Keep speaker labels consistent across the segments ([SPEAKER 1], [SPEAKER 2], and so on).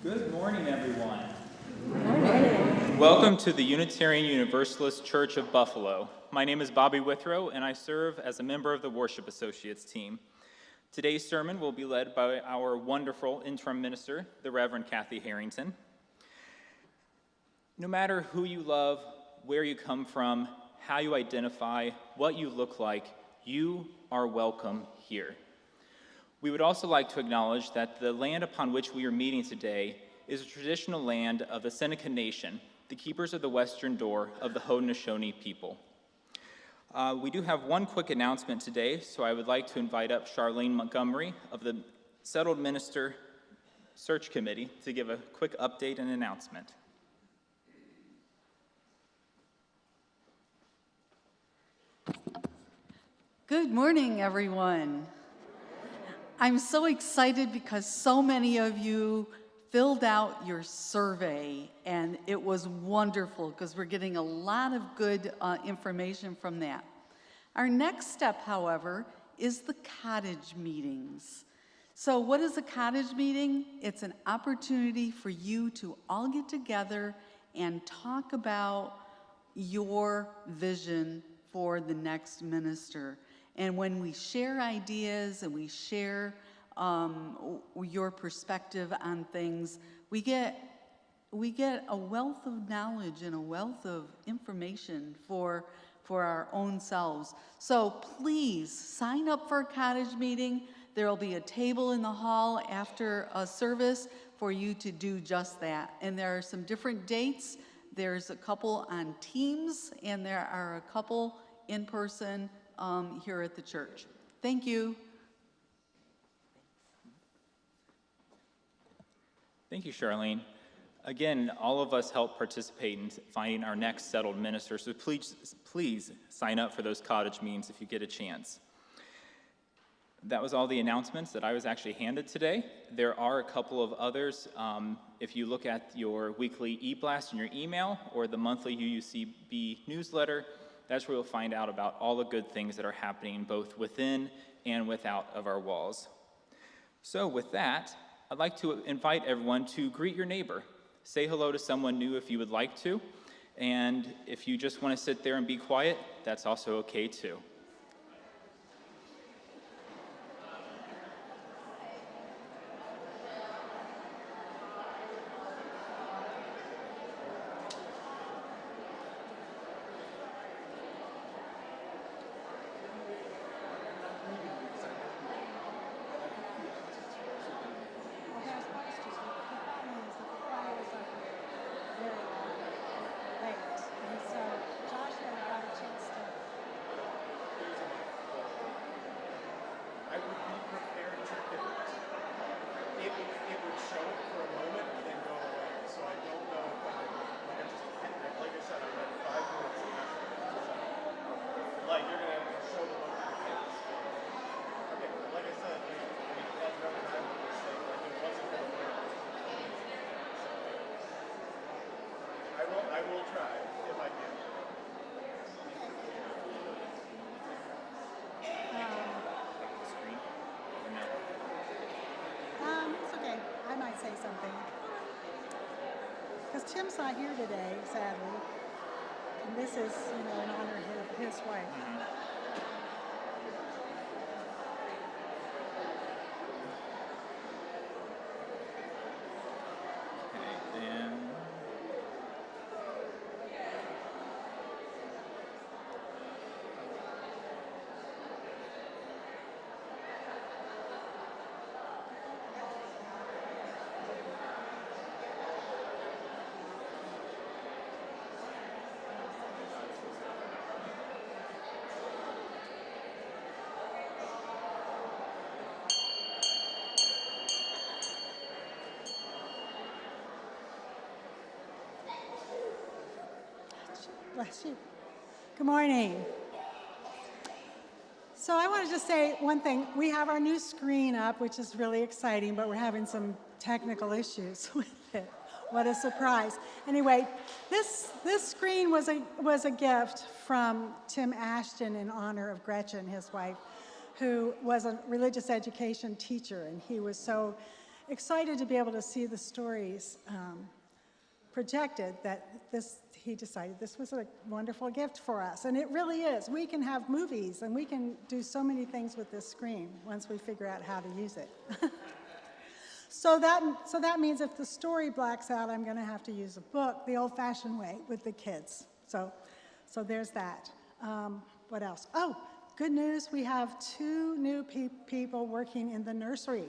[SPEAKER 1] Good morning, everyone. Good morning. Welcome to the Unitarian Universalist Church of Buffalo. My name is Bobby Withrow, and I serve as a member of the Worship Associates team. Today's sermon will be led by our wonderful interim minister, the Reverend Kathy Harrington. No matter who you love, where you come from, how you identify, what you look like, you are welcome here. We would also like to acknowledge that the land upon which we are meeting today is a traditional land of the Seneca Nation, the keepers of the western door of the Haudenosaunee people. We do have one quick announcement today, so I would like to invite up Charlene Montgomery of the Settled Minister Search Committee to give a quick update and announcement.
[SPEAKER 2] Good morning, everyone. I'm so excited because so many of you filled out your survey, and it was wonderful because we're getting a lot of good information from that. Our next step, however, is the cottage meetings. So what is a cottage meeting? It's an opportunity for you to all get together and talk about your vision for the next minister. And when we share ideas and we share your perspective on things, we get a wealth of knowledge and a wealth of information for our own selves. So please sign up for a cottage meeting. There will be a table in the hall after a service for you to do just that. And there are some different dates. There's a couple on Teams, and there are a couple in person here at the church. Thank you.
[SPEAKER 1] Thank you, Charlene. Again, all of us help participate in finding our next settled minister, so please sign up for those cottage meetings if you get a chance. That was all the announcements that I was actually handed today. There are a couple of others. If you look at your weekly e-blast in your email or the monthly UUCB newsletter, that's where you'll find out about all the good things that are happening both within and without of our walls. So with that, I'd like to invite everyone to greet your neighbor. Say hello to someone new if you would like to. And if you just want to sit there and be quiet, that's also okay too.
[SPEAKER 3] I will try if I can.
[SPEAKER 4] It's okay. I might say something. Because Tim's not here today, sadly. And this is, in honor of his wife. Bless you. Good morning. So I want to just say one thing. We have our new screen up, which is really exciting, but we're having some technical issues with it. What a surprise. Anyway, this screen was a gift from Tim Ashton in honor of Gretchen, his wife, who was a religious education teacher, and he was so excited to be able to see the stories projected that he decided this was a wonderful gift for us. And it really is. We can have movies and we can do so many things with this screen once we figure out how to use it. So that means if the story blacks out, I'm going to have to use a book the old-fashioned way with the kids. So there's that. What else? Oh, good news. We have 2 new people working in the nursery,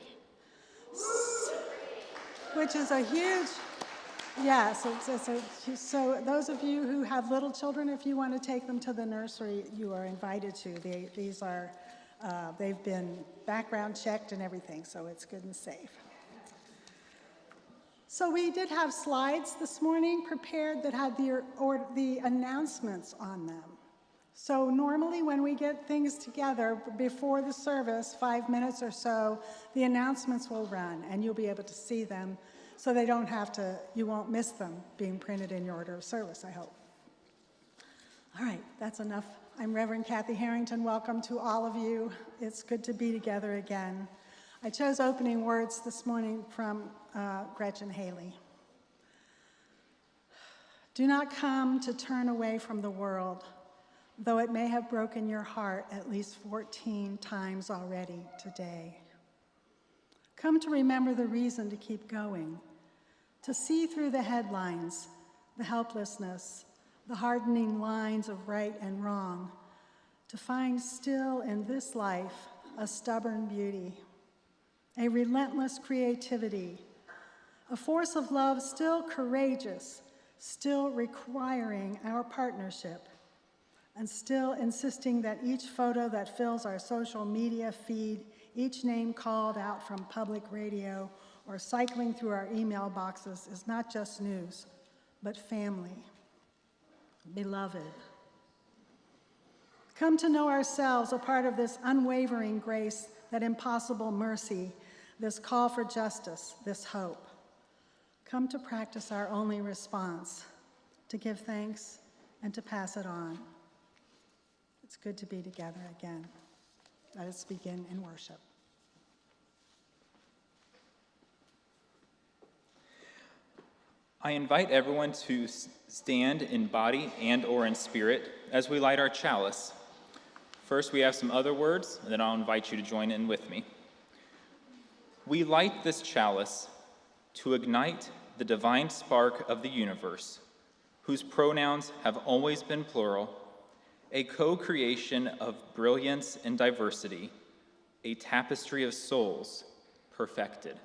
[SPEAKER 4] which is a huge... Yes, so those of you who have little children, if you want to take them to the nursery, you are invited to. They've been background checked and everything, so it's good and safe. So we did have slides this morning prepared that had the announcements on them. So normally when we get things together before the service, 5 minutes or so, the announcements will run and you'll be able to see them. So you won't miss them being printed in your order of service, I hope. All right, that's enough. I'm Reverend Kathy Harrington. Welcome to all of you. It's good to be together again. I chose opening words this morning from Gretchen Haley. Do not come to turn away from the world, though it may have broken your heart at least 14 times already today. Come to remember the reason to keep going, to see through the headlines, the helplessness, the hardening lines of right and wrong, to find still in this life a stubborn beauty, a relentless creativity, a force of love still courageous, still requiring our partnership, and still insisting that each photo that fills our social media feed, each name called out from public radio or cycling through our email boxes is not just news, but family, beloved. Come to know ourselves a part of this unwavering grace, that impossible mercy, this call for justice, this hope. Come to practice our only response, to give thanks and to pass it on. It's good to be together again. Let us begin in worship.
[SPEAKER 1] I invite everyone to stand in body and or in spirit as we light our chalice. First, we have some other words, and then I'll invite you to join in with me. We light this chalice to ignite the divine spark of the universe, whose pronouns have always been plural, a co-creation of brilliance and diversity, a tapestry of souls perfected.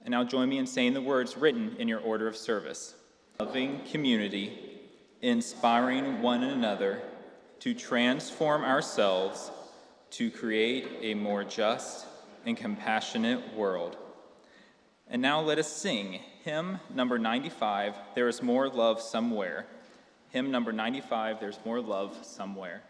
[SPEAKER 1] And now join me in saying the words written in your order of service. Loving community, inspiring one another to transform ourselves to create a more just and compassionate world. And now let us sing hymn number 95, There is More Love Somewhere. Hymn number 95, There's More Love Somewhere.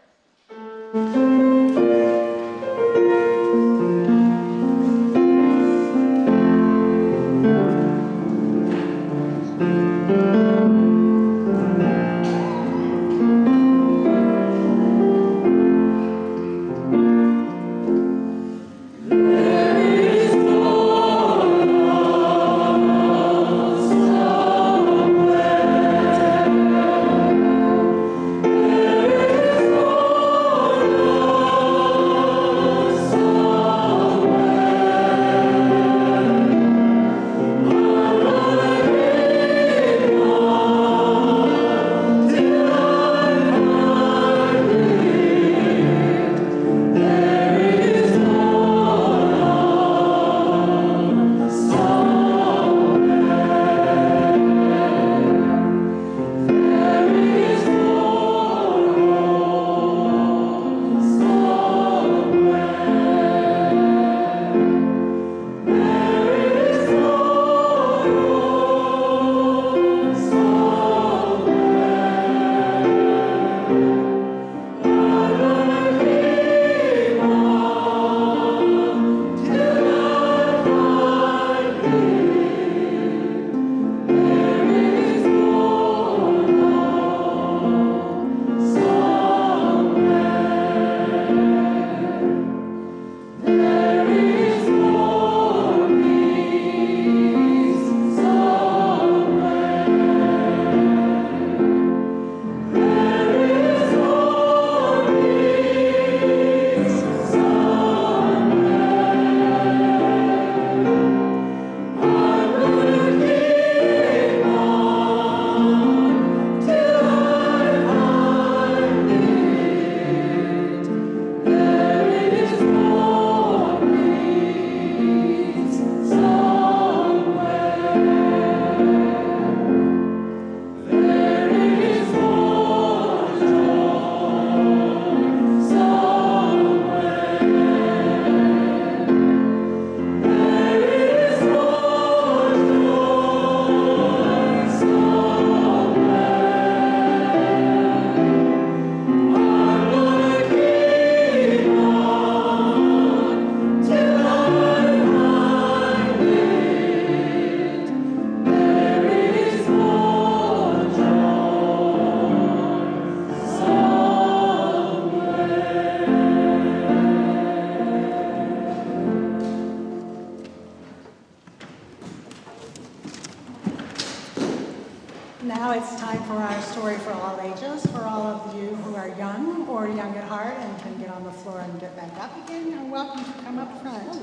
[SPEAKER 4] Now it's time for our story for all ages. For all of you who are young or young at heart and can get on the floor and get back up again, you're welcome to come up front.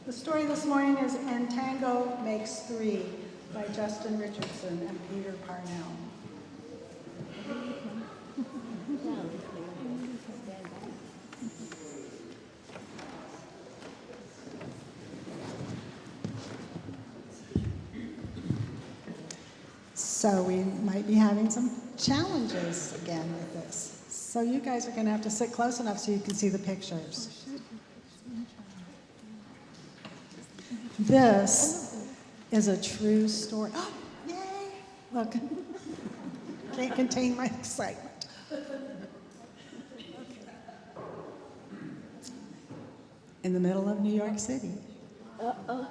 [SPEAKER 4] The story this morning is And Tango Makes Three by Justin Richardson and Peter Parnell. So we might be having some challenges again with this. So you guys are going to have to sit close enough so you can see the pictures. This is a true story. Oh, yay! Look, can't contain my excitement. In the middle of New York City. Uh-oh.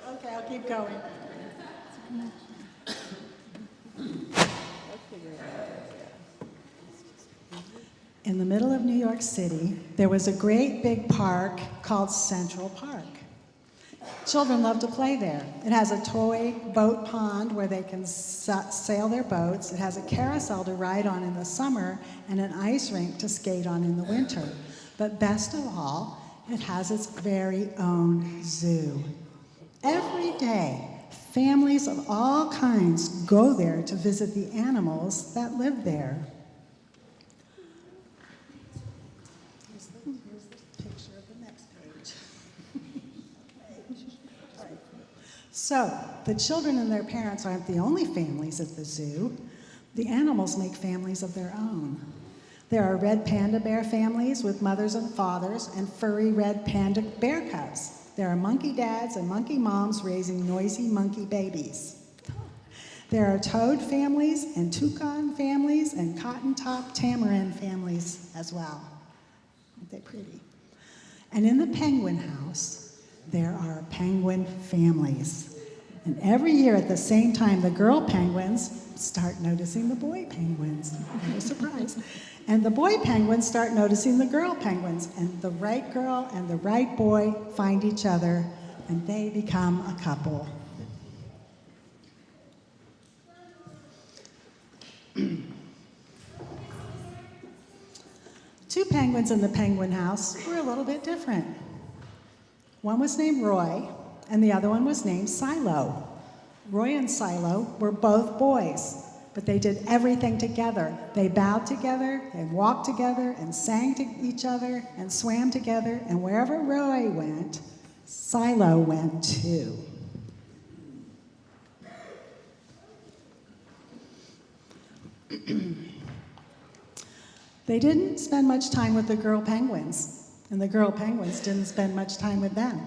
[SPEAKER 4] Okay, I'll keep going. In the middle of New York City, there was a great big park called Central Park. Children love to play there. It has a toy boat pond where they can sail their boats. It has a carousel to ride on in the summer and an ice rink to skate on in the winter. But best of all, it has its very own zoo. Every day, families of all kinds go there to visit the animals that live there. Here's the picture of the next page. So, the children and their parents aren't the only families at the zoo. The animals make families of their own. There are red panda bear families with mothers and fathers and furry red panda bear cubs. There are monkey dads and monkey moms raising noisy monkey babies. There are toad families and toucan families and cotton-top tamarin families as well. Aren't they pretty? And in the penguin house, there are penguin families. And every year at the same time, the girl penguins start noticing the boy penguins. No surprise. And the boy penguins start noticing the girl penguins. And the right girl and the right boy find each other, and they become a couple. Two penguins in the penguin house were a little bit different. One was named Roy, and the other one was named Silo. Roy and Silo were both boys, but they did everything together. They bowed together, they walked together, and sang to each other, and swam together, and wherever Roy went, Silo went too. They didn't spend much time with the girl penguins, and the girl penguins didn't spend much time with them.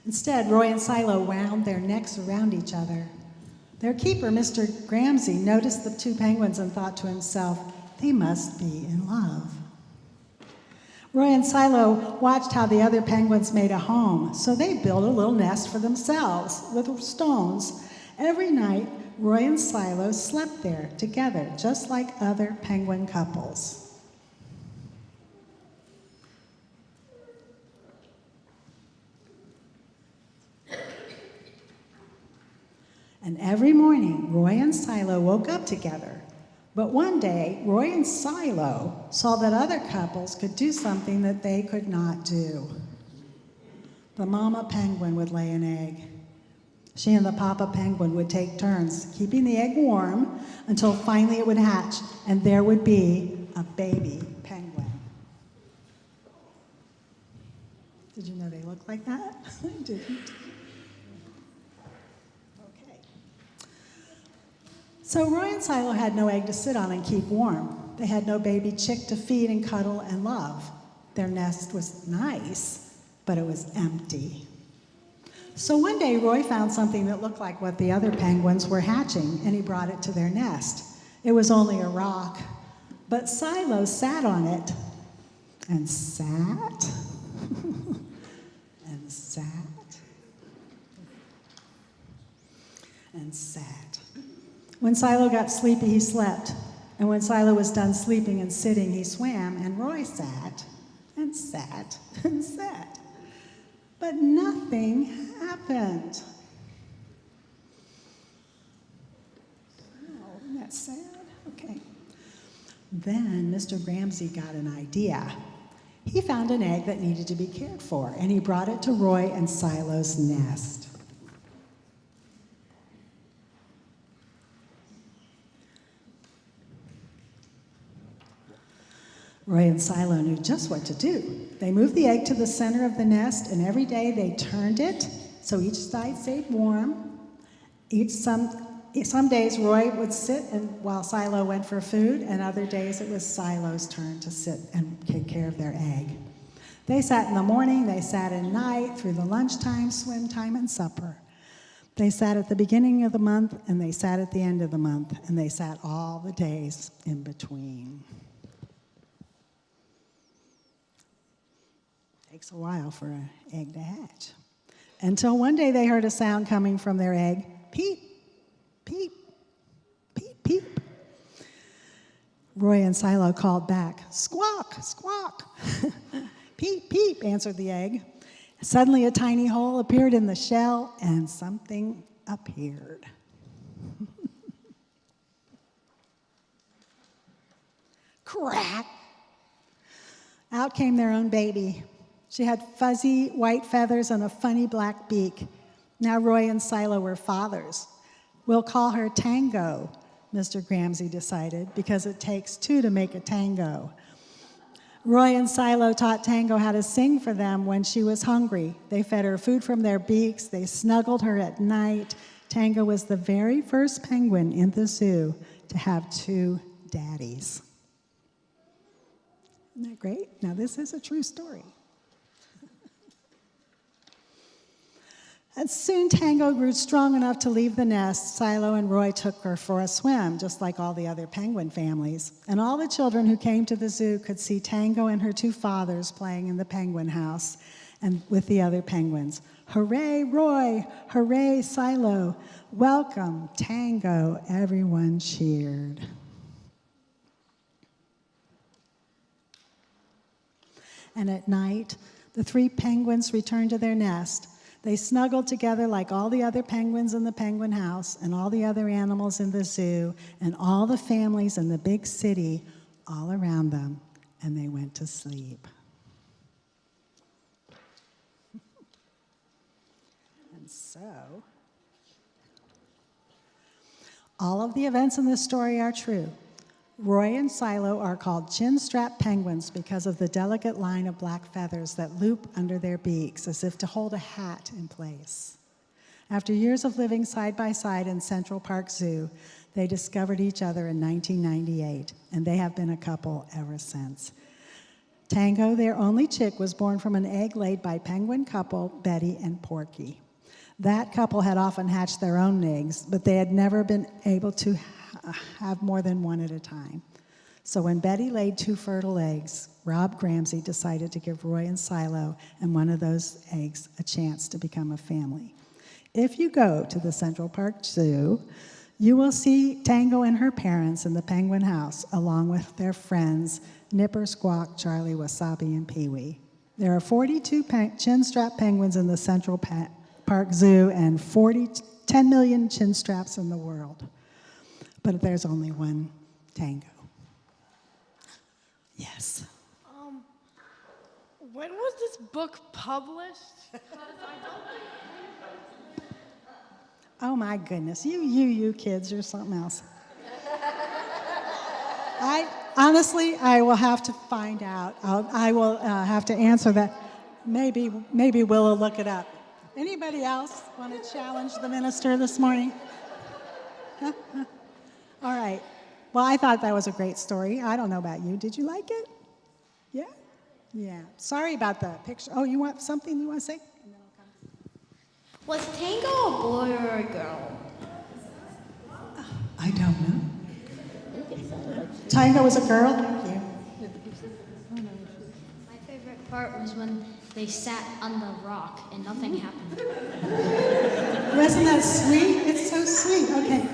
[SPEAKER 4] Instead, Roy and Silo wound their necks around each other. Their keeper, Mr. Gramsci, noticed the two penguins and thought to himself, they must be in love. Roy and Silo watched how the other penguins made a home, so they built a little nest for themselves with stones. Every night, Roy and Silo slept there together, just like other penguin couples. And every morning, Roy and Silo woke up together. But one day, Roy and Silo saw that other couples could do something that they could not do. The mama penguin would lay an egg. She and the papa penguin would take turns keeping the egg warm until finally it would hatch, and there would be a baby penguin. Did you know they look like that? I didn't. So Roy and Silo had no egg to sit on and keep warm. They had no baby chick to feed and cuddle and love. Their nest was nice, but it was empty. So one day, Roy found something that looked like what the other penguins were hatching, and he brought it to their nest. It was only a rock, but Silo sat on it, and sat, and sat, and sat. When Silo got sleepy, he slept. And when Silo was done sleeping and sitting, he swam, and Roy sat and sat and sat. But nothing happened. Oh, isn't that sad? Okay. Then Mr. Gramsci got an idea. He found an egg that needed to be cared for, and he brought it to Roy and Silo's nest. Roy and Silo knew just what to do. They moved the egg to the center of the nest, and every day they turned it so each side stayed warm. Some days Roy would sit while Silo went for food, and other days it was Silo's turn to sit and take care of their egg. They sat in the morning, they sat at night, through the lunchtime, swim time, and supper. They sat at the beginning of the month, and they sat at the end of the month, and they sat all the days in between. Takes a while for an egg to hatch. Until one day they heard a sound coming from their egg. Peep, peep, peep, peep. Roy and Silo called back, squawk, squawk. Peep, peep, answered the egg. Suddenly a tiny hole appeared in the shell and something appeared. Crack! Out came their own baby. She had fuzzy white feathers and a funny black beak. Now Roy and Silo were fathers. We'll call her Tango, Mr. Gramsci decided, because it takes two to make a tango. Roy and Silo taught Tango how to sing for them when she was hungry. They fed her food from their beaks. They snuggled her at night. Tango was the very first penguin in the zoo to have two daddies. Isn't that great? Now, this is a true story. And soon Tango grew strong enough to leave the nest. Silo and Roy took her for a swim, just like all the other penguin families. And all the children who came to the zoo could see Tango and her two fathers playing in the penguin house and with the other penguins. Hooray, Roy! Hooray, Silo! Welcome, Tango! Everyone cheered. And at night, the three penguins returned to their nest. They snuggled together like all the other penguins in the penguin house and all the other animals in the zoo and all the families in the big city all around them, and they went to sleep. And so, all of the events in this story are true. Roy and Silo are called chin-strap penguins because of the delicate line of black feathers that loop under their beaks as if to hold a hat in place. After years of living side by side in Central Park Zoo, they discovered each other in 1998, and they have been a couple ever since. Tango, their only chick, was born from an egg laid by penguin couple Betty and Porky. That couple had often hatched their own eggs, but they had never been able to have more than one at a time. So when Betty laid two fertile eggs, Rob Gramsci decided to give Roy and Silo and one of those eggs a chance to become a family. If you go to the Central Park Zoo, you will see Tango and her parents in the penguin house, along with their friends, Nipper, Squawk, Charlie, Wasabi, and Pee-wee. There are 42 chin-strap penguins in the Central Park Zoo and 10 million chin straps in the world. But there's only one Tango. Yes.
[SPEAKER 5] When was this book published?
[SPEAKER 4] Oh my goodness, you kids, you're something else. I will have to find out. I will have to answer that. Maybe Willa look it up. Anybody else want to challenge the minister this morning? Huh? All right. Well, I thought that was a great story. I don't know about you. Did you like it? Yeah? Yeah. Sorry about the picture. Oh, you want something you want to say? And then I'll come.
[SPEAKER 6] Was Tango a boy or a girl?
[SPEAKER 4] I don't know. Tango was a girl? Thank you.
[SPEAKER 6] My favorite part was when they sat on the rock and nothing happened.
[SPEAKER 4] Wasn't that sweet? It's so sweet. Okay.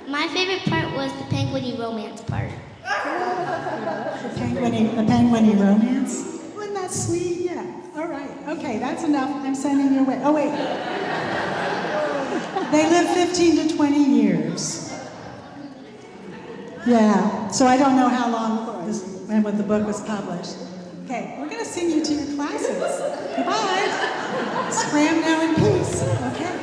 [SPEAKER 6] My favorite part was the penguiny romance part.
[SPEAKER 4] The penguiny romance? Wasn't that sweet? Yeah. All right. Okay, that's enough. I'm sending you away. Oh, wait. They live 15 to 20 years. Yeah. So I don't know how long it was when the book was published. Okay, we're going to send you to your classes. Goodbye. Scram now in peace. Okay.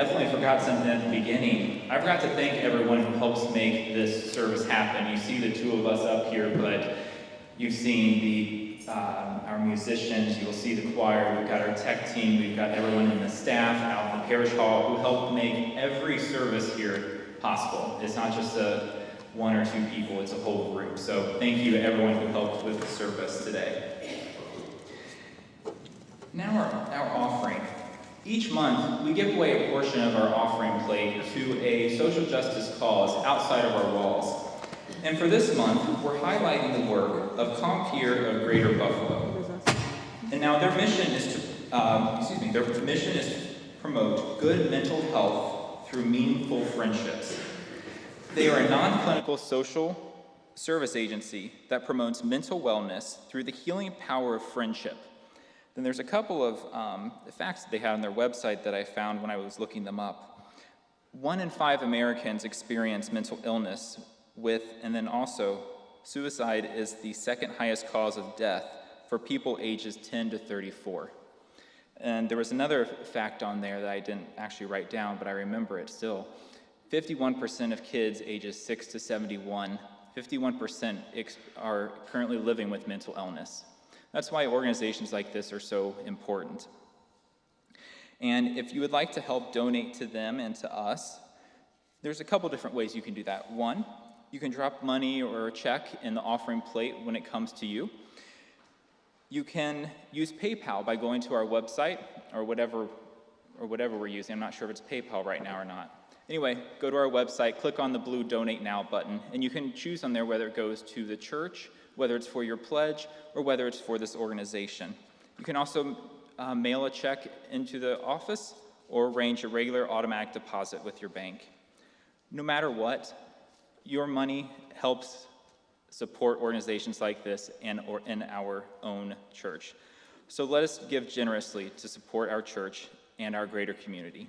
[SPEAKER 1] definitely forgot something at the beginning. I forgot to thank everyone who helps make this service happen. You see the two of us up here, but you've seen our musicians, you'll see the choir, we've got our tech team, we've got everyone in the staff out in the parish hall who helped make every service here possible. It's not just one or two people, it's a whole group. So thank you to everyone who helped with the service today. Now our offering. Each month, we give away a portion of our offering plate to a social justice cause outside of our walls. And for this month, we're highlighting the work of Compeer of Greater Buffalo. And now their mission is to promote good mental health through meaningful friendships. They are a non-clinical social service agency that promotes mental wellness through the healing power of friendship. Then there's a couple of facts that they had on their website that I found when I was looking them up. 1 in 5 Americans experience mental illness and then also suicide is the second highest cause of death for people ages 10 to 34. And there was another fact on there that I didn't actually write down, but I remember it still. 51% of kids ages 6 to 71, 51% are currently living with mental illness. That's why organizations like this are so important. And if you would like to help donate to them and to us, there's a couple different ways you can do that. One, you can drop money or a check in the offering plate when it comes to you. You can use PayPal by going to our website or whatever we're using. I'm not sure if it's PayPal right now or not. Anyway, go to our website, click on the blue Donate Now button, and you can choose on there whether it goes to the church, whether it's for your pledge, or whether it's for this organization. You can also mail a check into the office or arrange a regular automatic deposit with your bank. No matter what, your money helps support organizations like this and in our own church. So let us give generously to support our church and our greater community.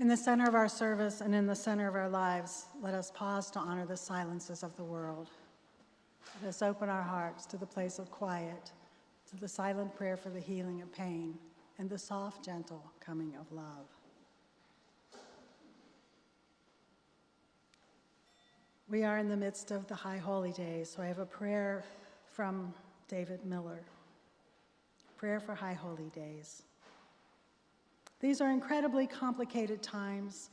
[SPEAKER 4] In the center of our service and in the center of our lives, let us pause to honor the silences of the world. Let us open our hearts to the place of quiet, to the silent prayer for the healing of pain, and the soft, gentle coming of love. We are in the midst of the High Holy Days, so I have a prayer from David Miller. Prayer for High Holy Days. These are incredibly complicated times.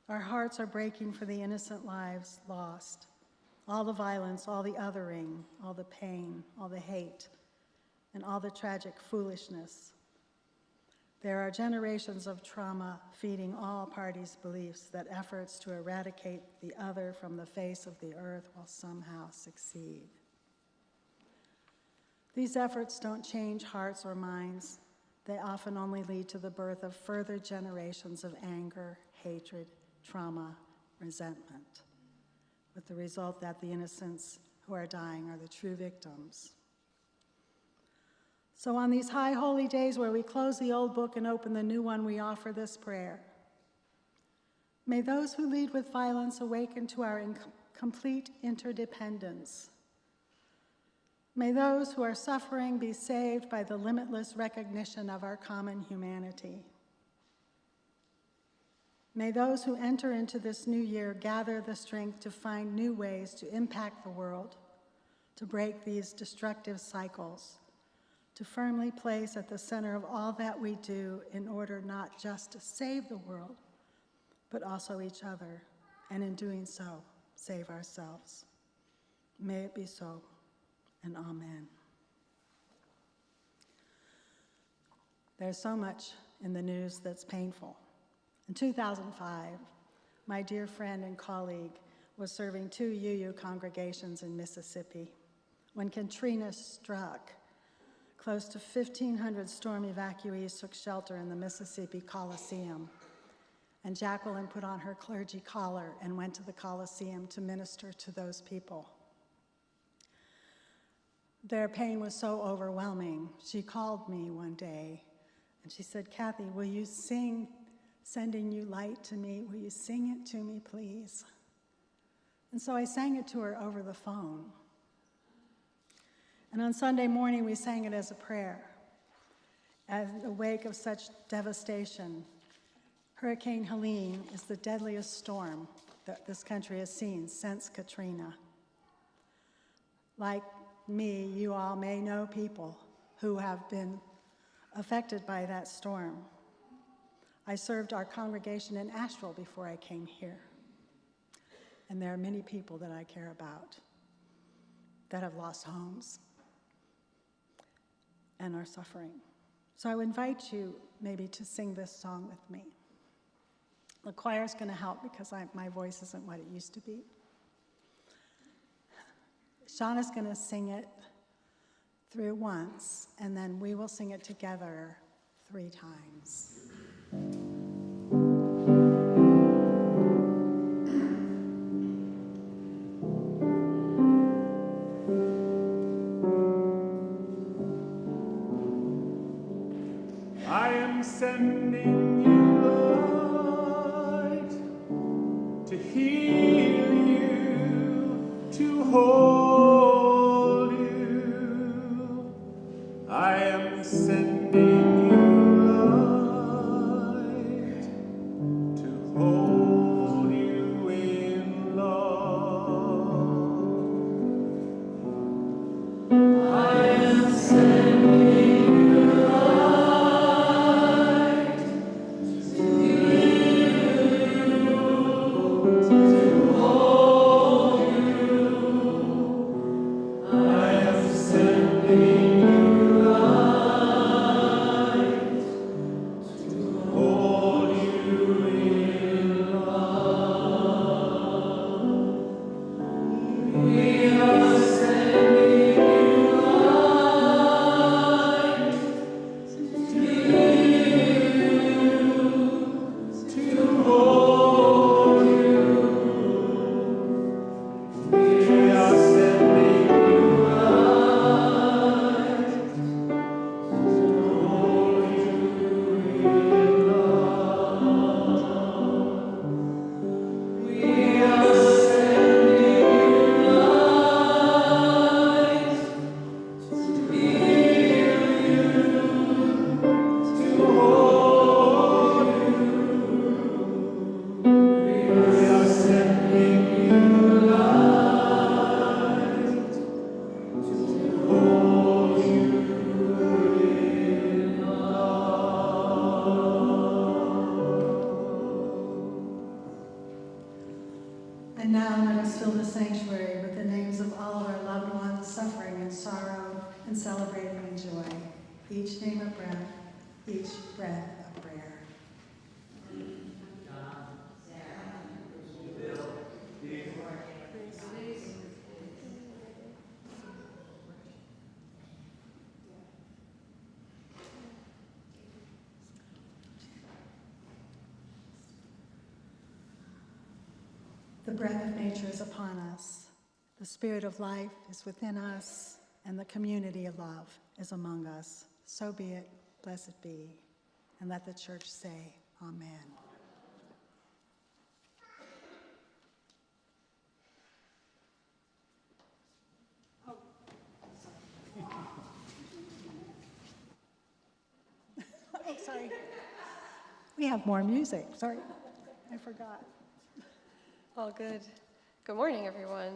[SPEAKER 4] Our hearts are breaking for the innocent lives lost. All the violence, all the othering, all the pain, all the hate, and all the tragic foolishness. There are generations of trauma feeding all parties' beliefs that efforts to eradicate the other from the face of the earth will somehow succeed. These efforts don't change hearts or minds. They often only lead to the birth of further generations of anger, hatred, trauma, resentment, with the result that the innocents who are dying are the true victims. So on these high holy days where we close the old book and open the new one, we offer this prayer. May those who lead with violence awaken to our complete interdependence. May those who are suffering be saved by the limitless recognition of our common humanity. May those who enter into this new year gather the strength to find new ways to impact the world, to break these destructive cycles, to firmly place at the center of all that we do in order not just to save the world, but also each other, and in doing so, save ourselves. May it be so, and amen. There's so much in the news that's painful. In 2005, my dear friend and colleague was serving 2 UU congregations in Mississippi when Katrina struck. Close to 1,500 storm evacuees took shelter in the Mississippi Coliseum, and Jacqueline put on her clergy collar and went to the Coliseum to minister to those people. Their pain was so overwhelming. She called me one day, and she said, "Kathy, will you sing Sending You Light to Me? Will you sing it to me, please?" And so I sang it to her over the phone. And on Sunday morning, we sang it as a prayer. In the wake of such devastation, Hurricane Helene is the deadliest storm that this country has seen since Katrina. Like me, you all may know people who have been affected by that storm. I served our congregation in Asheville before I came here. And there are many people that I care about that have lost homes and are suffering. So I would invite you maybe to sing this song with me. The choir's going to help because my voice isn't what it used to be. Shauna's going to sing it through once, and then we will sing it together 3 times.
[SPEAKER 3] I am sending you light to heal you, to hold you. I am sending you light to hold you in love. I am sending you light to heal you, to hold you. I am sending you light.
[SPEAKER 4] each name a breath, each breath a prayer. The breath of nature is upon us. The spirit of life is within us, and the community of love is among us. So be it, blessed be. And let the church say, Amen. Oh, sorry. We have more music. Sorry, I forgot.
[SPEAKER 7] All good. Good morning, everyone.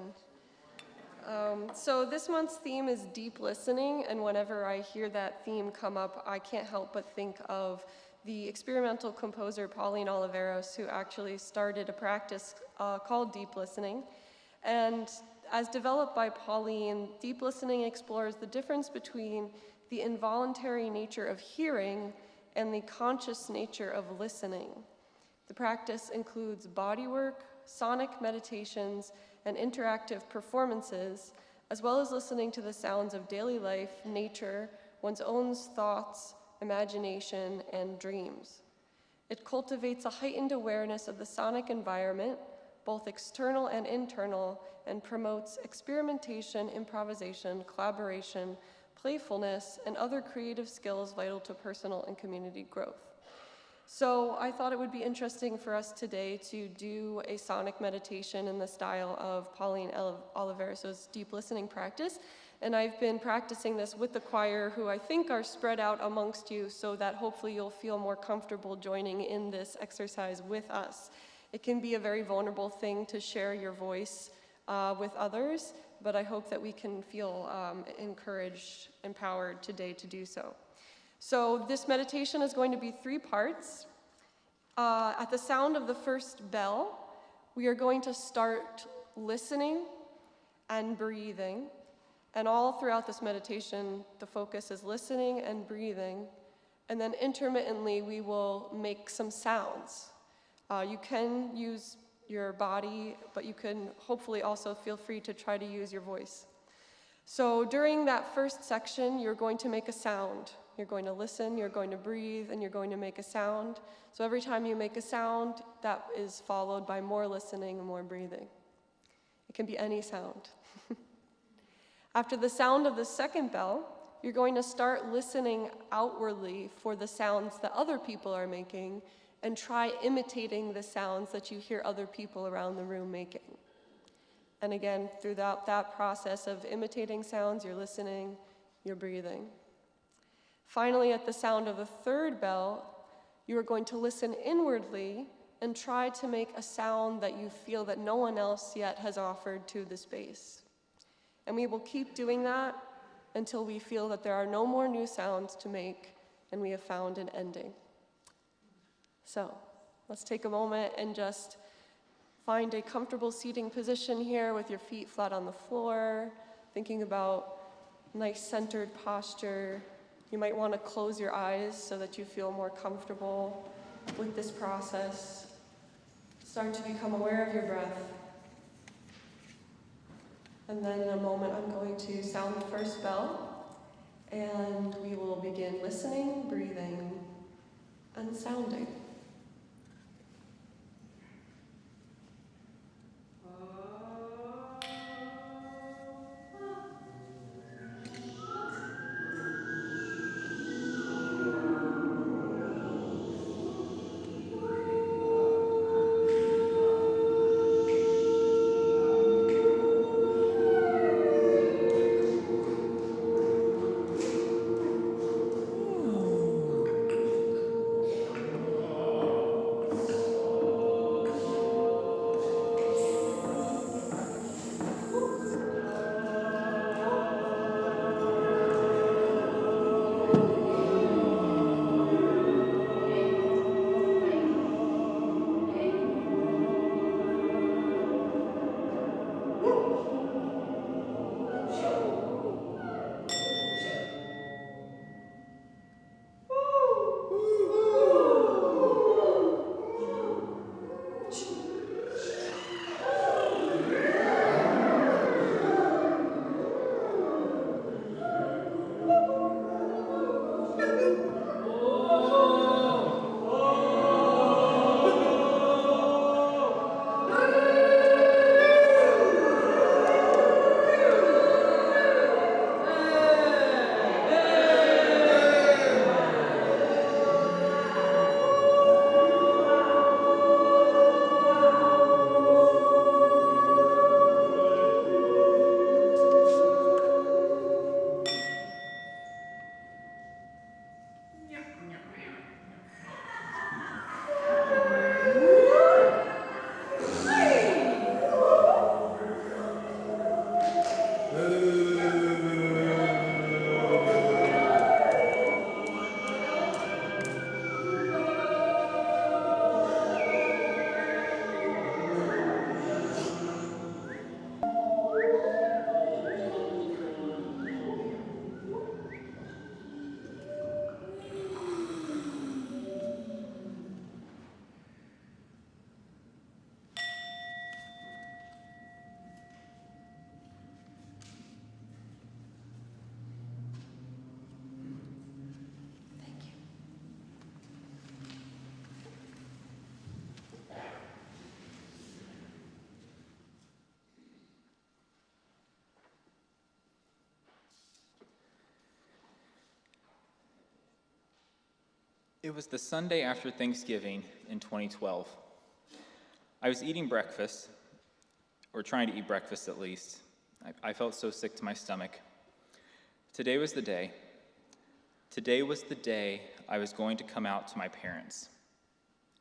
[SPEAKER 7] So this month's theme is deep listening, and whenever I hear that theme come up, I can't help but think of the experimental composer Pauline Oliveros, who actually started a practice called deep listening. And as developed by Pauline, deep listening explores the difference between the involuntary nature of hearing and the conscious nature of listening. The practice includes body work, sonic meditations, and interactive performances, as well as listening to the sounds of daily life, nature, one's own thoughts, imagination, and dreams. It cultivates a heightened awareness of the sonic environment, both external and internal, and promotes experimentation, improvisation, collaboration, playfulness, and other creative skills vital to personal and community growth. So I thought it would be interesting for us today to do a sonic meditation in the style of Pauline Oliveros' deep listening practice. And I've been practicing this with the choir, who I think are spread out amongst you, so that hopefully you'll feel more comfortable joining in this exercise with us. It can be a very vulnerable thing to share your voice with others, but I hope that we can feel encouraged, empowered today to do so. So this meditation is going to be 3 parts. At the sound of the first bell, we are going to start listening and breathing. And all throughout this meditation, the focus is listening and breathing. And then intermittently, we will make some sounds. You can use your body, but you can hopefully also feel free to try to use your voice. So during that first section, you're going to make a sound. You're going to listen, you're going to breathe, and you're going to make a sound. So every time you make a sound, that is followed by more listening and more breathing. It can be any sound. After the sound of the second bell, you're going to start listening outwardly for the sounds that other people are making, and try imitating the sounds that you hear other people around the room making. And again, throughout that process of imitating sounds, you're listening, you're breathing. Finally, at the sound of the third bell, you are going to listen inwardly and try to make a sound that you feel that no one else yet has offered to the space. And we will keep doing that until we feel that there are no more new sounds to make and we have found an ending. So let's take a moment and just find a comfortable seating position here with your feet flat on the floor, thinking about nice centered posture. You might want to close your eyes so that you feel more comfortable with this process. Start to become aware of your breath. And then in a moment, I'm going to sound the first bell, and we will begin listening, breathing, and sounding.
[SPEAKER 1] It was the Sunday after Thanksgiving in 2012. I was eating breakfast, or trying to eat breakfast at least. I felt so sick to my stomach. Today was the day. Today was the day I was going to come out to my parents.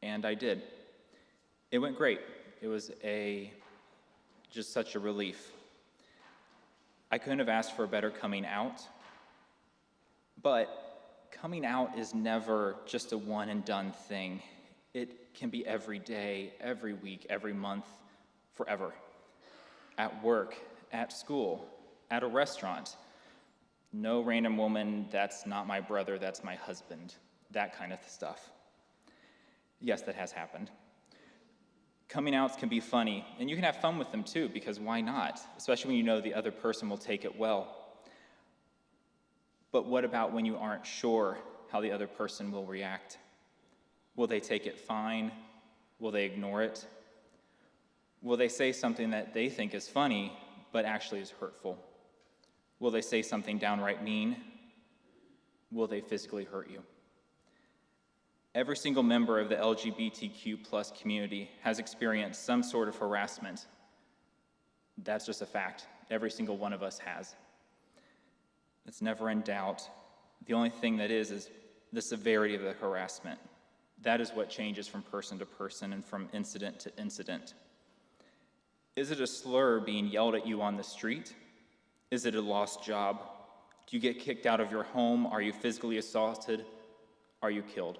[SPEAKER 1] And I did. It went great. It was just such a relief. I couldn't have asked for a better coming out, but coming out is never just a one and done thing. It can be every day, every week, every month, forever. At work, at school, at a restaurant. No random woman, that's not my brother, that's my husband. That kind of stuff. Yes, that has happened. Coming outs can be funny, and you can have fun with them too, because why not? Especially when you know the other person will take it well. But what about when you aren't sure how the other person will react? Will they take it fine? Will they ignore it? Will they say something that they think is funny, but actually is hurtful? Will they say something downright mean? Will they physically hurt you? Every single member of the LGBTQ plus community has experienced some sort of harassment. That's just a fact. Every single one of us has. It's never in doubt. The only thing that is the severity of the harassment. That is what changes from person to person and from incident to incident. Is it a slur being yelled at you on the street? Is it a lost job? Do you get kicked out of your home? Are you physically assaulted? Are you killed?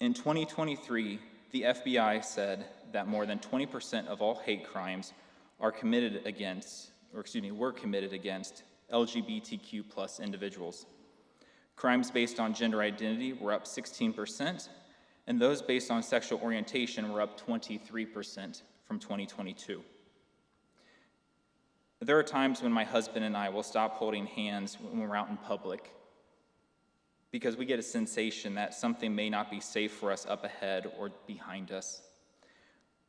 [SPEAKER 1] In 2023, the FBI said that more than 20% of all hate crimes were committed against LGBTQ plus individuals. Crimes based on gender identity were up 16%, and those based on sexual orientation were up 23% from 2022. There are times when my husband and I will stop holding hands when we're out in public because we get a sensation that something may not be safe for us up ahead or behind us.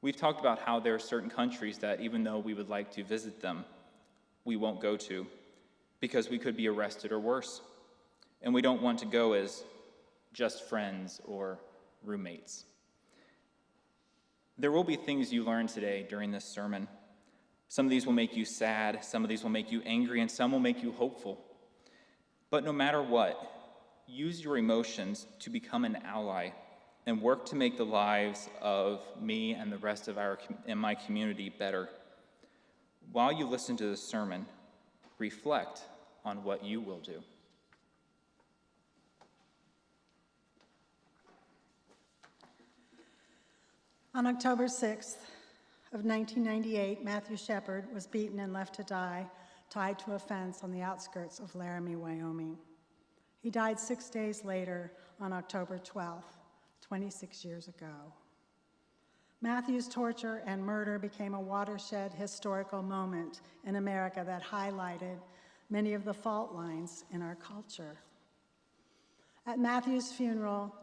[SPEAKER 1] We've talked about how there are certain countries that even though we would like to visit them, we won't go to because we could be arrested or worse. And we don't want to go as just friends or roommates. There will be things you learn today during this sermon. Some of these will make you sad, some of these will make you angry, and some will make you hopeful. But no matter what, use your emotions to become an ally and work to make the lives of me and the rest of my community better. While you listen to this sermon, reflect on what you will do.
[SPEAKER 4] On October 6th of 1998, Matthew Shepard was beaten and left to die, tied to a fence on the outskirts of Laramie, Wyoming. He died 6 days later on October 12th, 26 years ago. Matthew's torture and murder became a watershed historical moment in America that highlighted many of the fault lines in our culture. At Matthew's funeral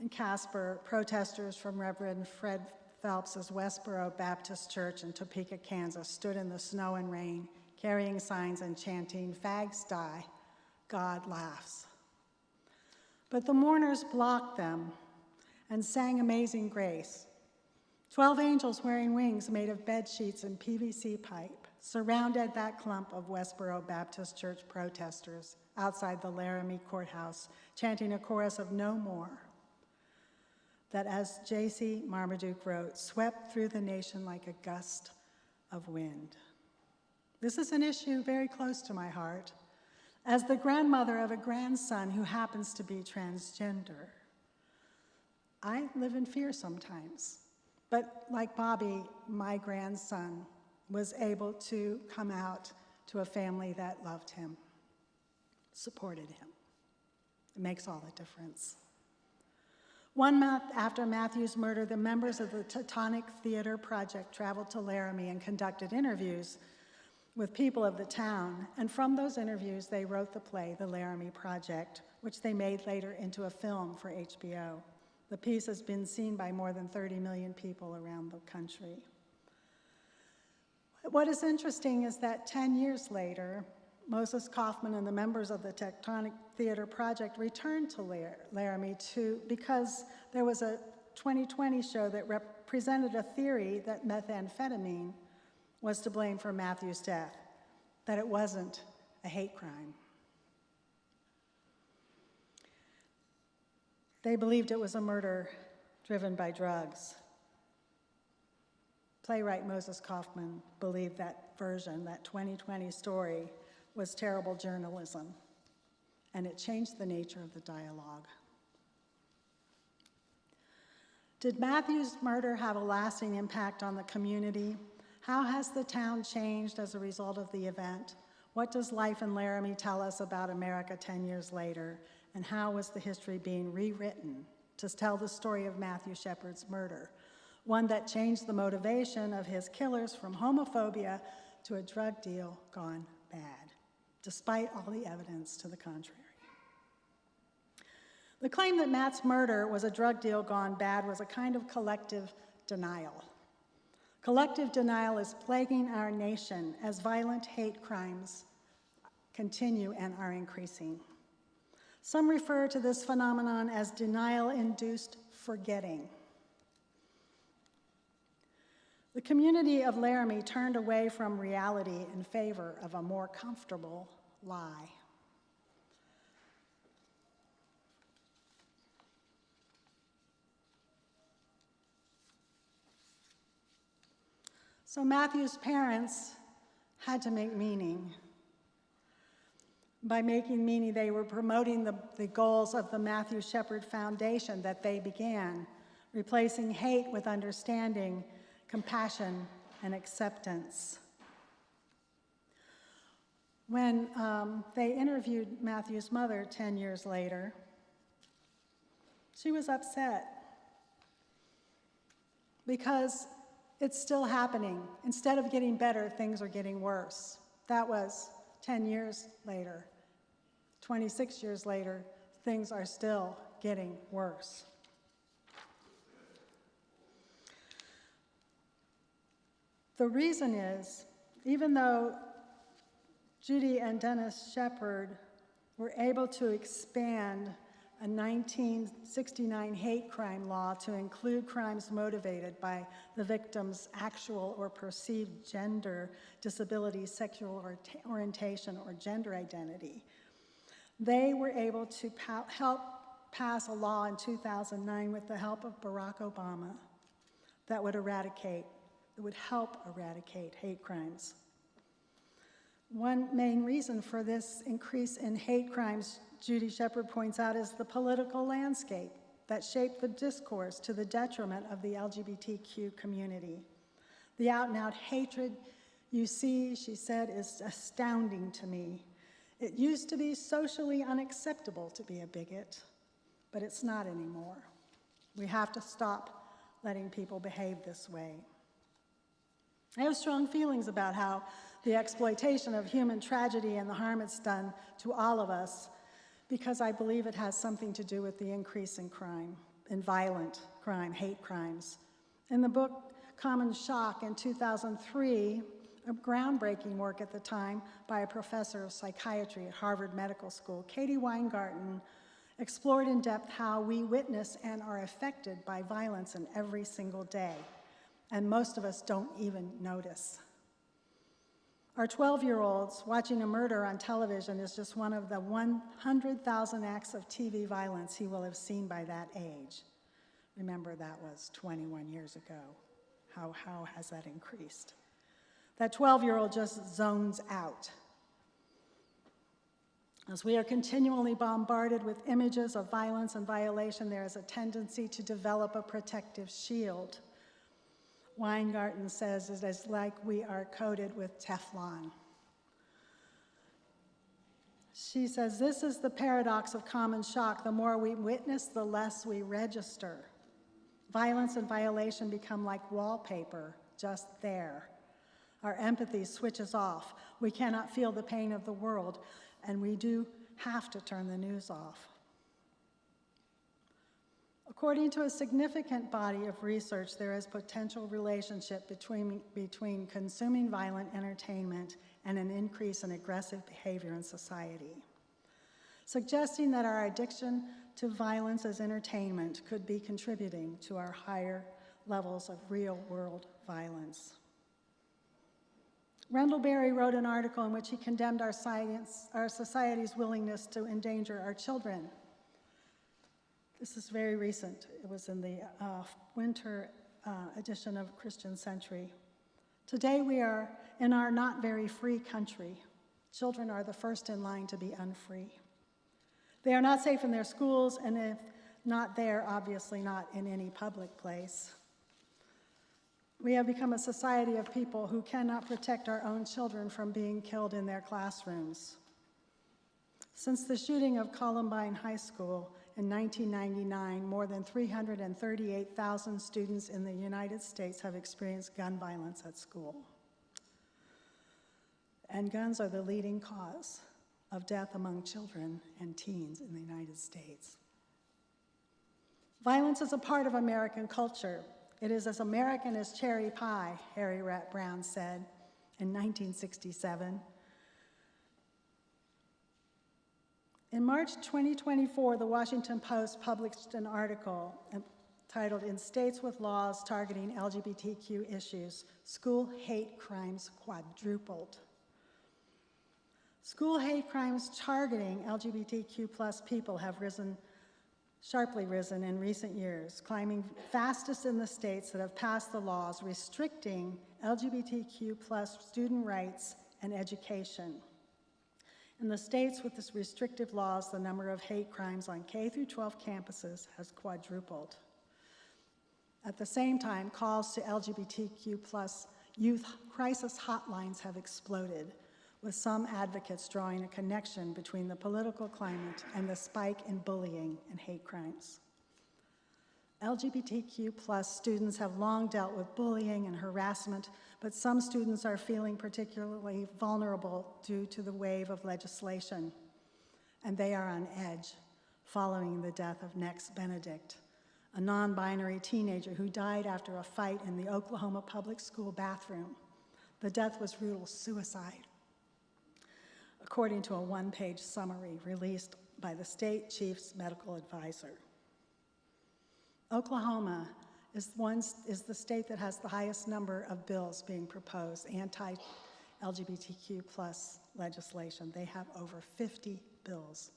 [SPEAKER 4] in Casper, protesters from Reverend Fred Phelps's Westboro Baptist Church in Topeka, Kansas, stood in the snow and rain, carrying signs and chanting, "Fags die, God laughs." But the mourners blocked them and sang Amazing Grace. 12 angels wearing wings made of bed sheets and PVC pipe surrounded that clump of Westboro Baptist Church protesters outside the Laramie courthouse, chanting a chorus of "No More," that, as J.C. Marmaduke wrote, swept through the nation like a gust of wind. This is an issue very close to my heart. As the grandmother of a grandson who happens to be transgender, I live in fear sometimes. But like Bobby, my grandson was able to come out to a family that loved him, supported him. It makes all the difference. 1 month after Matthew's murder, the members of the Teutonic Theater Project traveled to Laramie and conducted interviews with people of the town. And from those interviews, they wrote the play, The Laramie Project, which they made later into a film for HBO. The piece has been seen by more than 30 million people around the country. What is interesting is that 10 years later, Moses Kaufman and the members of the Tectonic Theater Project returned to Laramie because there was a 2020 show that represented a theory that methamphetamine was to blame for Matthew's death, that it wasn't a hate crime. They believed it was a murder driven by drugs. Playwright Moses Kaufman believed that version, that 2020 story, was terrible journalism, and it changed the nature of the dialogue. Did Matthew's murder have a lasting impact on the community? How has the town changed as a result of the event? What does life in Laramie tell us about America 10 years later? And how was the history being rewritten to tell the story of Matthew Shepard's murder? One that changed the motivation of his killers from homophobia to a drug deal gone bad, despite all the evidence to the contrary. The claim that Matt's murder was a drug deal gone bad was a kind of collective denial. Collective denial is plaguing our nation as violent hate crimes continue and are increasing. Some refer to this phenomenon as denial-induced forgetting. The community of Laramie turned away from reality in favor of a more comfortable lie. So Matthew's parents had to make meaning. By making meaning, they were promoting the goals of the Matthew Shepard Foundation that they began, replacing hate with understanding, compassion, and acceptance. When they interviewed Matthew's mother 10 years later, she was upset because it's still happening. Instead of getting better, things are getting worse. That was 10 years later. 26 years later, things are still getting worse. The reason is, even though Judy and Dennis Shepard were able to expand a 1969 hate crime law to include crimes motivated by the victim's actual or perceived gender, disability, sexual orientation, or gender identity, they were able to help pass a law in 2009 with the help of Barack Obama that would help eradicate hate crimes. One main reason for this increase in hate crimes, Judy Shepard points out, is the political landscape that shaped the discourse to the detriment of the LGBTQ community. The out-and-out hatred you see, she said, is astounding to me. It used to be socially unacceptable to be a bigot, but it's not anymore. We have to stop letting people behave this way. I have strong feelings about how the exploitation of human tragedy and the harm it's done to all of us, because I believe it has something to do with the increase in crime, in violent crime, hate crimes. In the book Common Shock in 2003, a groundbreaking work at the time by a professor of psychiatry at Harvard Medical School, Katie Weingarten explored in depth how we witness and are affected by violence in every single day, and most of us don't even notice. Our 12-year-olds watching a murder on television is just one of the 100,000 acts of TV violence he will have seen by that age. Remember, that was 21 years ago. How has that increased? That 12-year-old just zones out. As we are continually bombarded with images of violence and violation, there is a tendency to develop a protective shield. Weingarten says it is like we are coated with Teflon. She says, this is the paradox of common shock. The more we witness, the less we register. Violence and violation become like wallpaper, just there. Our empathy switches off. We cannot feel the pain of the world, and we do have to turn the news off. According to a significant body of research, there is potential relationship between consuming violent entertainment and an increase in aggressive behavior in society, suggesting that our addiction to violence as entertainment could be contributing to our higher levels of real-world violence. Rendell Berry wrote an article in which he condemned our society's willingness to endanger our children. This is very recent. It was in the winter edition of Christian Century. Today we are in our not very free country. Children are the first in line to be unfree. They are not safe in their schools, and if not there, obviously not in any public place. We have become a society of people who cannot protect our own children from being killed in their classrooms. Since the shooting of Columbine High School in 1999, more than 338,000 students in the United States have experienced gun violence at school. And guns are the leading cause of death among children and teens in the United States. Violence is a part of American culture. It is as American as cherry pie, Harry Brown said in 1967. In March 2024, the Washington Post published an article titled, "In States with Laws Targeting LGBTQ Issues, School Hate Crimes Quadrupled." School hate crimes targeting LGBTQ+ people have sharply risen in recent years, climbing fastest in the states that have passed the laws restricting LGBTQ+ student rights and education. In the states with these restrictive laws, the number of hate crimes on K-12 campuses has quadrupled. At the same time, calls to LGBTQ+ youth crisis hotlines have exploded, with some advocates drawing a connection between the political climate and the spike in bullying and hate crimes. LGBTQ+ students have long dealt with bullying and harassment, but some students are feeling particularly vulnerable due to the wave of legislation, and they are on edge following the death of Nex Benedict, a non-binary teenager who died after a fight in the Oklahoma public school bathroom. The death was brutal suicide, according to a one-page summary released by the state chief's medical advisor. Oklahoma is the state that has the highest number of bills being proposed, anti-LGBTQ+ legislation. They have over 50 bills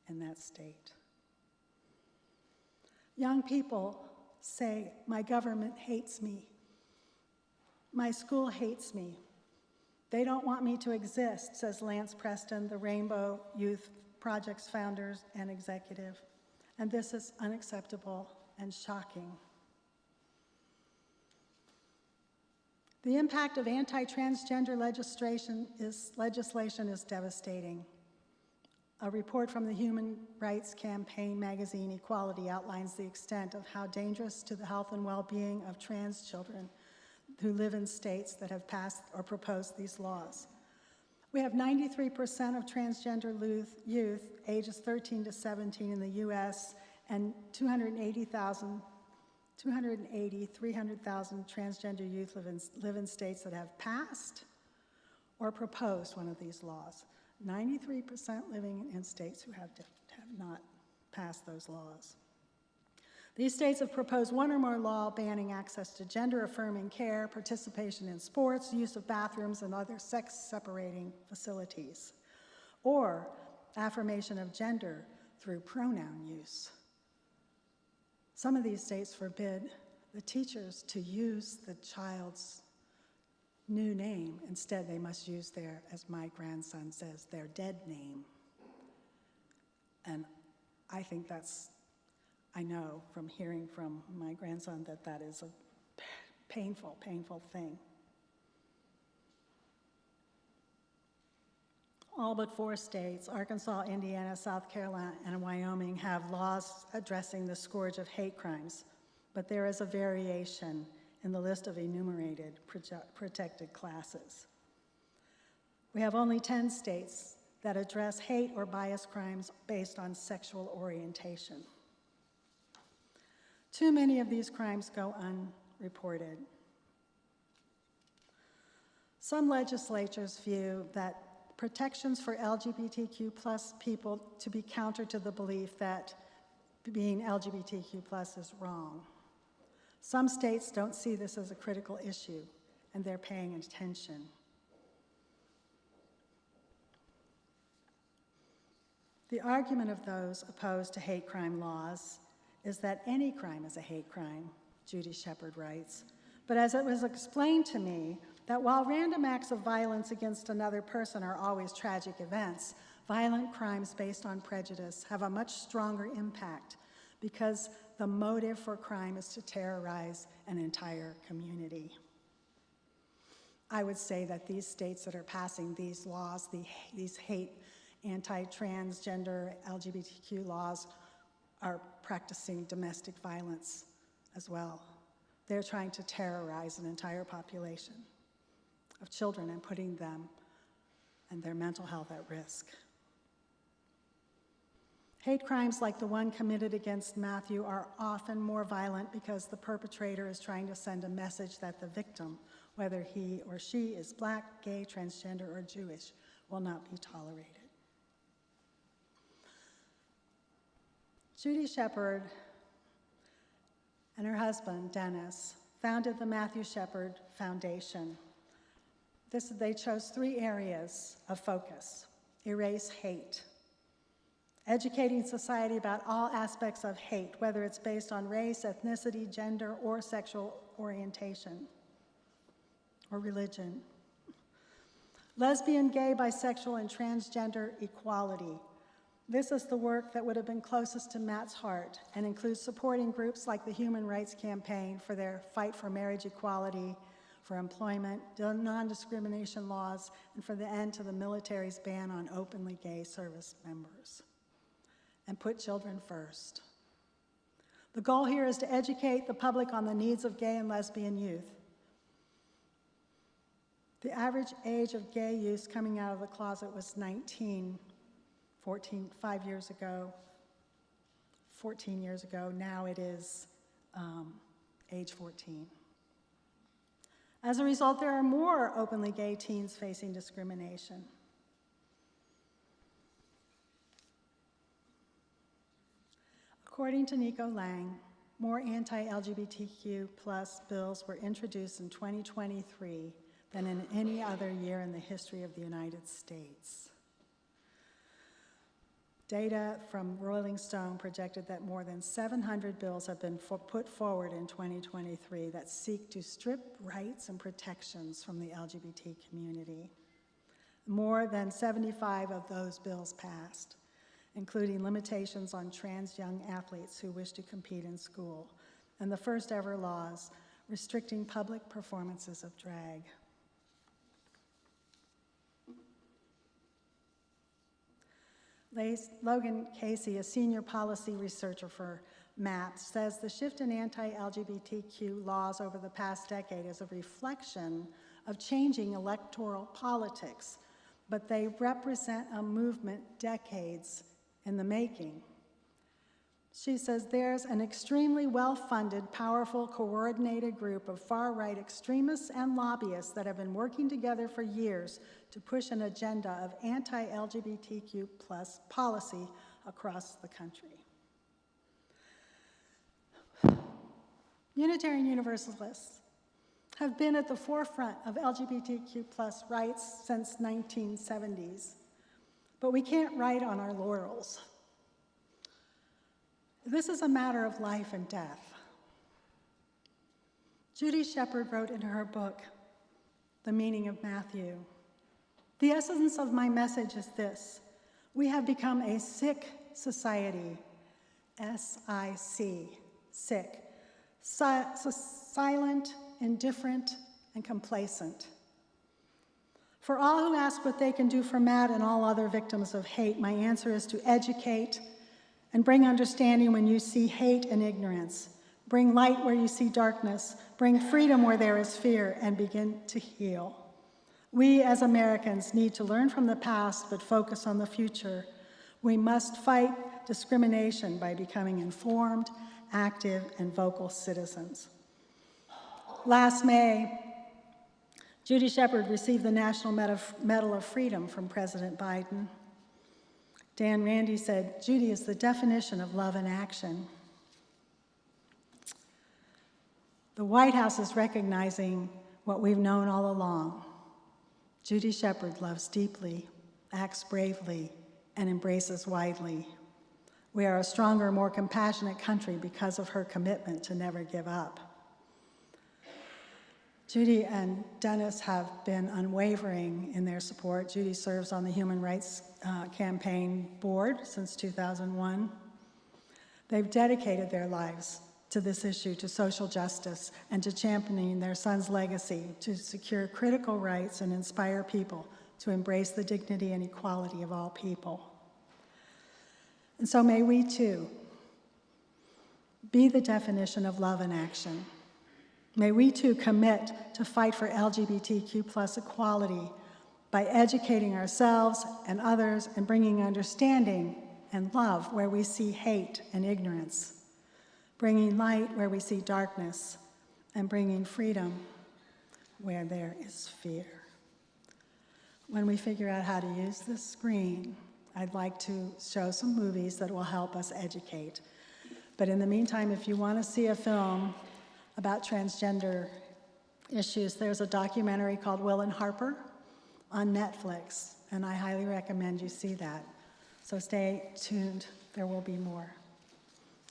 [SPEAKER 4] in that state. Young people say, "My government hates me. My school hates me. They don't want me to exist," says Lance Preston, the Rainbow Youth Project's founder and executive. And this is unacceptable and shocking. The impact of anti-transgender legislation is devastating. A report from the Human Rights Campaign magazine, Equality, outlines the extent of how dangerous to the health and well-being of trans children who live in states that have passed or proposed these laws. We have 93% of transgender youth ages 13 to 17 in the US, and 300,000 transgender youth live in states that have passed or proposed one of these laws. 93% living in states who have not passed those laws. These states have proposed one or more law banning access to gender-affirming care, participation in sports, use of bathrooms and other sex-separating facilities, or affirmation of gender through pronoun use. Some of these states forbid the teachers to use the child's new name. Instead, they must use their, as my grandson says, their dead name. And I think I know from hearing from my grandson that that is a painful, painful thing. All but 4 states, Arkansas, Indiana, South Carolina, and Wyoming, have laws addressing the scourge of hate crimes, but there is a variation in the list of enumerated protected classes. We have only 10 states that address hate or bias crimes based on sexual orientation. Too many of these crimes go unreported. Some legislatures view that protections for LGBTQ plus people to be counter to the belief that being LGBTQ plus is wrong. Some states don't see this as a critical issue, and they're paying attention. The argument of those opposed to hate crime laws is that any crime is a hate crime, Judy Shepard writes. But as it was explained to me, that while random acts of violence against another person are always tragic events, violent crimes based on prejudice have a much stronger impact because the motive for crime is to terrorize an entire community. I would say that these states that are passing these laws, these hate, anti-transgender, LGBTQ laws, are practicing domestic violence as well. They're trying to terrorize an entire population of children and putting them and their mental health at risk. Hate crimes like the one committed against Matthew are often more violent because the perpetrator is trying to send a message that the victim, whether he or she is Black, gay, transgender, or Jewish, will not be tolerated. Judy Shepard and her husband, Dennis, founded the Matthew Shepard Foundation. They chose 3 areas of focus: erase hate, educating society about all aspects of hate, whether it's based on race, ethnicity, gender, or sexual orientation, or religion. Lesbian, gay, bisexual, and transgender equality. This is the work that would have been closest to Matt's heart and includes supporting groups like the Human Rights Campaign for their fight for marriage equality, for employment, non-discrimination laws, and for the end to the military's ban on openly gay service members. And put children first. The goal here is to educate the public on the needs of gay and lesbian youth. The average age of gay youth coming out of the closet was 19, 5 years ago, 14 years ago. Now it is age 14. As a result, there are more openly gay teens facing discrimination. According to Nico Lang, more anti-LGBTQ plus bills were introduced in 2023 than in any other year in the history of the United States. Data from Rolling Stone projected that more than 700 bills have been put forward in 2023 that seek to strip rights and protections from the LGBT community. More than 75 of those bills passed, including limitations on trans young athletes who wish to compete in school, and the first ever laws restricting public performances of drag. Logan Casey, a senior policy researcher for MAP, says the shift in anti-LGBTQ laws over the past decade is a reflection of changing electoral politics, but they represent a movement decades in the making. She says there's an extremely well-funded, powerful, coordinated group of far-right extremists and lobbyists that have been working together for years to push an agenda of anti-LGBTQ plus policy across the country. Unitarian Universalists have been at the forefront of LGBTQ plus rights since 1970s, but we can't ride on our laurels. This is a matter of life and death. Judy Shepard wrote in her book, The Meaning of Matthew, "The essence of my message is this: we have become a sick society, S-I-C, sick, silent, indifferent, and complacent. For all who ask what they can do for Matt and all other victims of hate, my answer is to educate and bring understanding when you see hate and ignorance. Bring light where you see darkness. Bring freedom where there is fear, and begin to heal. We as Americans need to learn from the past but focus on the future. We must fight discrimination by becoming informed, active, and vocal citizens." Last May, Judy Shepard received the National Medal of Freedom from President Biden. Dan Randy said, Judy is the definition of love in action. The White House is recognizing what we've known all along. Judy Shepard loves deeply, acts bravely, and embraces widely. We are a stronger, more compassionate country because of her commitment to never give up. Judy and Dennis have been unwavering in their support. Judy serves on the Human Rights Campaign Board since 2001. They've dedicated their lives to this issue, to social justice, and to championing their son's legacy to secure critical rights and inspire people to embrace the dignity and equality of all people. And so may we too be the definition of love in action. May we too commit to fight for LGBTQ+ equality by educating ourselves and others and bringing understanding and love where we see hate and ignorance, bringing light where we see darkness, and bringing freedom where there is fear. When we figure out how to use this screen, I'd like to show some movies that will help us educate. But in the meantime, if you want to see a film about transgender issues, there's a documentary called Will and Harper on Netflix, and I highly recommend you see that. So stay tuned, there will be more.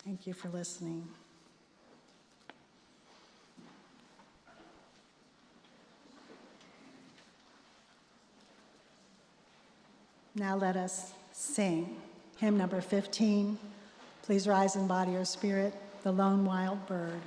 [SPEAKER 4] Thank you for listening. Now let us sing. Hymn number 15, Please Rise in Body or Spirit, The Lone Wild Bird.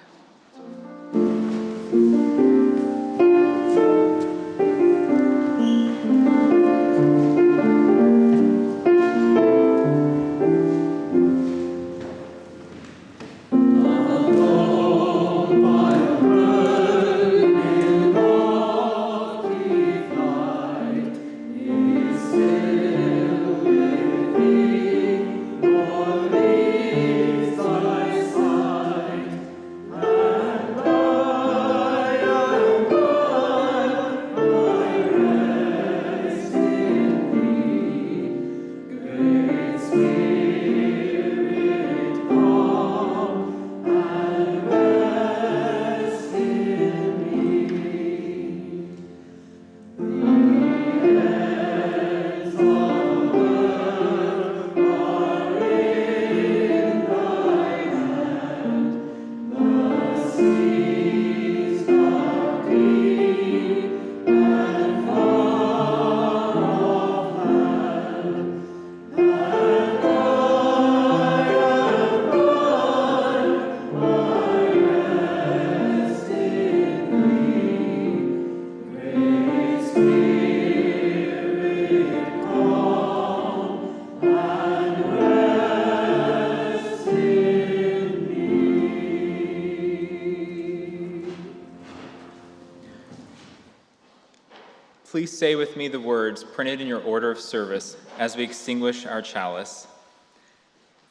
[SPEAKER 1] Please say with me the words printed in your order of service as we extinguish our chalice.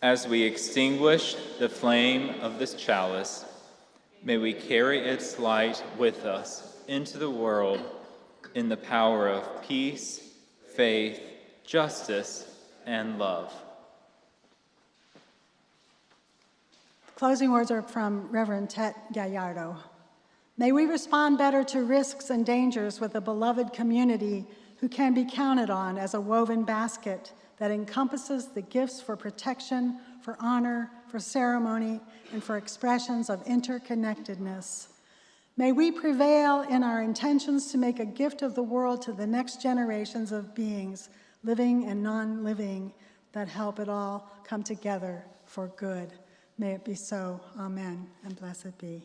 [SPEAKER 1] As we extinguish the flame of this chalice, may we carry its light with us into the world in the power of peace, faith, justice, and love.
[SPEAKER 4] Closing words are from Reverend Tet Gallardo. May we respond better to risks and dangers with a beloved community who can be counted on as a woven basket that encompasses the gifts for protection, for honor, for ceremony, and for expressions of interconnectedness. May we prevail in our intentions to make a gift of the world to the next generations of beings, living and non-living, that help it all come together for good. May it be so. Amen, and blessed be.